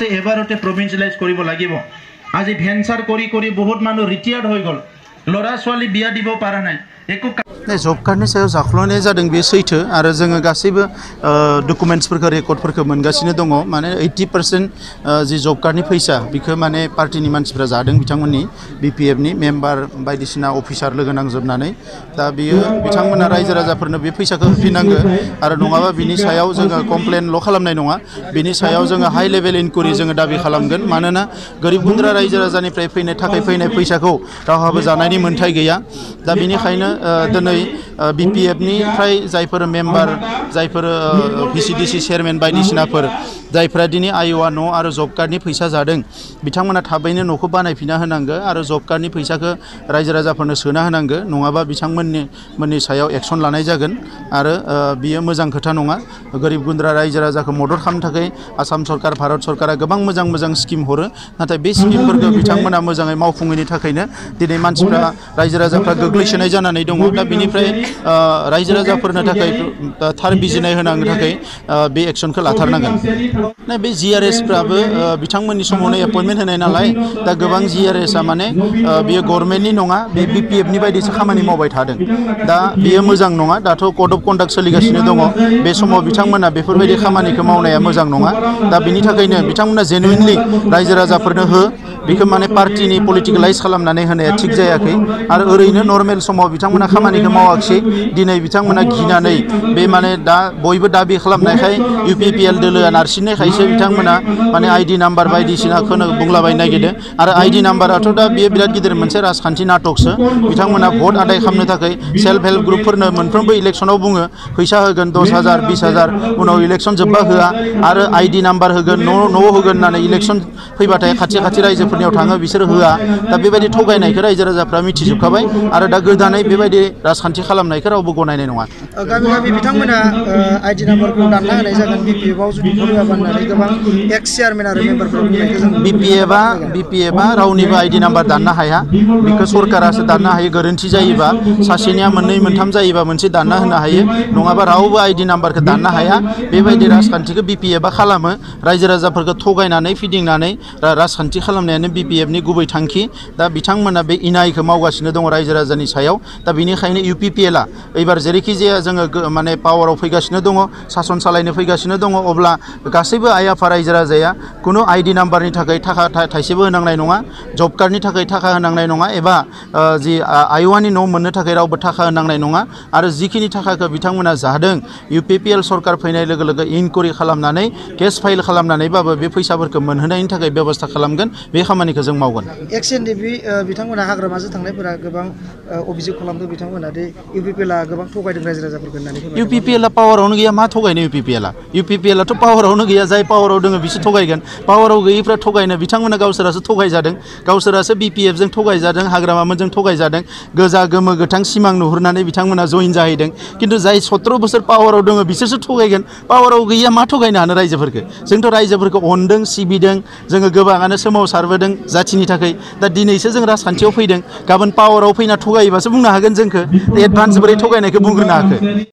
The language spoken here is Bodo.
আছে এবাৰতে প্ৰভিন্সিয়েলাইজ কৰিব লাগিব আজি ভেঞ্চাৰ কৰি বহুত মানুহ ৰিটায়াৰ্ড হৈ গ'ল লৰা ছোৱালী বিয়া দিব পাৰা নাই একো जब कार्डनि सायाव जाख्ल'नाय जादों बे सैथो आरो जोङो गासैबो डकुमेन्ट्सफोरखौ रेकर्डफोरखौ मोनगासिनो दङ माने 80% जि जब कार्डनि फैसा बेखौ माने पार्टिनि मानसिफ्रा जादों बिथांमोननि बिपिएफनि मेम्बार बायदिसिना अफिसार लोगो नांजोबनानै दा बियो बिथांमोना रायजो राजाफोरनो बे फैसाखौ होफिननांगौ आरो नङाबा बिनि सायाव जोङो कमप्लेनल' खालामनाय नङा बिनि सायाव जोङो हाई लेभेल इनकुवेरि जोङो दाबि खालामगोन मानोना गोरिब गुन्द्रा रायजो राजानिफ्राय फैनाय फैसाखौ रावहाबो जानायनि मोन्थाय गैया दा बिनिखायनो दिनै बिपिएफनिफ्राय जायफोर मेम्बार जायफोर भिसिडिसि चेयारमेन बायदिसिनाफोर जायफोरा दिनै आइअआ न' आरो जब कार्डनि फैसा जादों बिथांमोना थाबैनो न'खौ बानायफिनना होनांगौ आरो जब कार्डनि फैसाखौ रायजो राजाफोरनो सोना होनांगौ नङाबा बिथांमोननि सायाव एक्सन लानाय जागोन आरो बियो मोजां खोथा नङा गोरिब गुन्द्रा रायजो राजाखौ मदद खालामनो थाखाय आसाम सरकार भारत सरकारा गोबां मोजां स्किम हरो नाथाय बे स्किमफोरखौ बिथांमोना मोजाङै मावफुङैनि थाखायनो दिनै मानसिफ्रा रायजो राजाफ्रा गोग्लैसोनाय जानानै दङ दा बिनिफ्राय रायजो राजाफोरनो थाखाय थार बिजिरनाय होनांगौ थाखाय बे एक्सनखौ लाथारनांगोन ना बे जिआरएसफ्राबो बिथांमोननि समावनो एपइन्टमेन्ट होनाय नालाय दा गोबां जिआरएसआ माने बियो गभर्नमेन्टनि नङा बे बिपिएफनि बायदिसो खामानि मावबाय थादों दा बियो मोजां नङा दाथ' कड अफ कन्डाक्ट सोलिगासिनो दङ बे समाव बिथांमोना बेफोरबायदि खामानिखौ मावनाया मोजां नङा दा बिनि थाखायनो बिथांमोना जेनुइनलि रायजो राजाफोरनो हो बेखौ माने पार्टिनि पलिटिकेलाइज खालामनानै होनाया थिग जायाखै आरो ओरैनो नर्मेल समाव बिथांमोना खामानिखौ मावाखिसै दिनै बिथांमोना गिनानै बे माने दा बयबो दाबि खालामनायखाय इउपिपिएल दोलोआ नारसिननायखायसो बिथांमोना माने आइडि नाम्बार बायदिसिनाखौनो बुंलाबायनो नागिरदों आरो आइडि नाम्बाराथ' दा बेयो बिराद गिदिर मोनसे राजखान्थि नाटकसो बिथांमोना भट आदाय खालामनो थाखाय सेल्फ हेल्प ग्रुपफोरनो मोनफ्रोमबो इलेक्सनाव बुङो फैसा होगोन 10,000 20,000 उनाव इलेक्सन जोब्बा होआ आरो आइडि नाम्बार होगोन न'आव होगोन होननानै इलेक्सन फैबाथाय खाथि रायजोफोरनियाव थाङो बिसोर होआ दा बेबायदि थगायनायखौ रायजो राजाफ्रा मिथिजोबखाबाय आरो दा गोदानै बेबायदि राजखान्थि खालामनायखौ रावबो गनायनाय नङा गामि बिथांमोना आइडि नाम्बारखौ दानना होनाय जागोन बिपिएफआव जुदि होआबा होननानै गोबां एक्स चेयारमेन आरो मेम्बारफोरा बुंनायखौ जों बिपिएफआ रावनिबो आइडि नाम्बार दाननो हाया बेखौ सरकारासो दाननो हायो गोरोन्थि जायोबा सासेनिया मोननै मोनथाम जायोबा मोनसे दानना होनो हायो नङाबा रावबो आइडि नाम्बारखौ दाननो हाया बेबायदि राजखान्थिखौ बिपिएफआ खालामो रायजो राजाफोरखौ थगायनानै फिदिंनानै राजखान्थि खालामनायानो बिपिएफनि गुबै थांखि दा बिथांमोना बे इनायखौ मावगासिनो दङ रायजो राजानि सायाव दा बेनिखायनो इउपिपिएलआ एबार जेरैखि जाया जोङो माने पावाराव फैगासिनो दङ सासन सालायनो फैगासिनो दङ अब्ला गासैबो आइ आफा रायजो राजाया खुनु आइडि नाम्बारनि थाखाय थाखा थाइसेबो होनांनाय नङा जब कार्डनि थाखाय थाखा होनांनाय नङा एबा जि आइअआनि न' मोननो थाखाय रावबो थाखा होनांनाय नङा आरो जिखिनि थाखाखौ बिथांमोना जादों इउपिपिएल सरकार फैनाय लोगो लोगो इनकुवेरि खालामनानै केस फाइल खालामनानैबाबो बे फैसाफोरखौ मोनहोनायनि थाखाय बेबस्था खालामगोन बे खामानिखौ जों मावगोन एक्सएनडिपि बिथांमोना हाग्रामाजों थांनायफोरा गोबां अभियोग खालामदों बिथांमोना दे इउपिपिएलआ गोबां थगायदों रायजो राजाफोरखौ होननानै इउपिपिएलआ पावारावनो गैया मा थगायनो इउपिपिएलआथ' पावारावनो गैया जाय पावाराव दङ बिसोर थगायगोन पावाराव गैयैफ्रा थगायनो बिथांमोना गावसोरासो थगायजादों गावसोरासो बिपिएफजों थगायजादों हाग्रामामोनजों थगायजादों गोजा गोमो गोथां सिमां नुहुरनानै बिथांमोना जइन जाहैदों खिन्थु जाय 17 बोसोर पावाराव दङ बिसोरसो थगायगोन पावाराव गैया मा थगायनो हानो रायजोफोरखौ जोंथ' रायजोफोरखौ अनदों सिबिदों जोङो गोबाङानो सोमावसारबोदों जाथिनि थाखाय दा दिनैसो जों राजखान्थियाव फैदों गाबोन पावाराव फैना थगायोबासो बुंनो हागोन जोंखौ एडभान्स बोरै थगायनायखौ बुंग्रोनो हाखो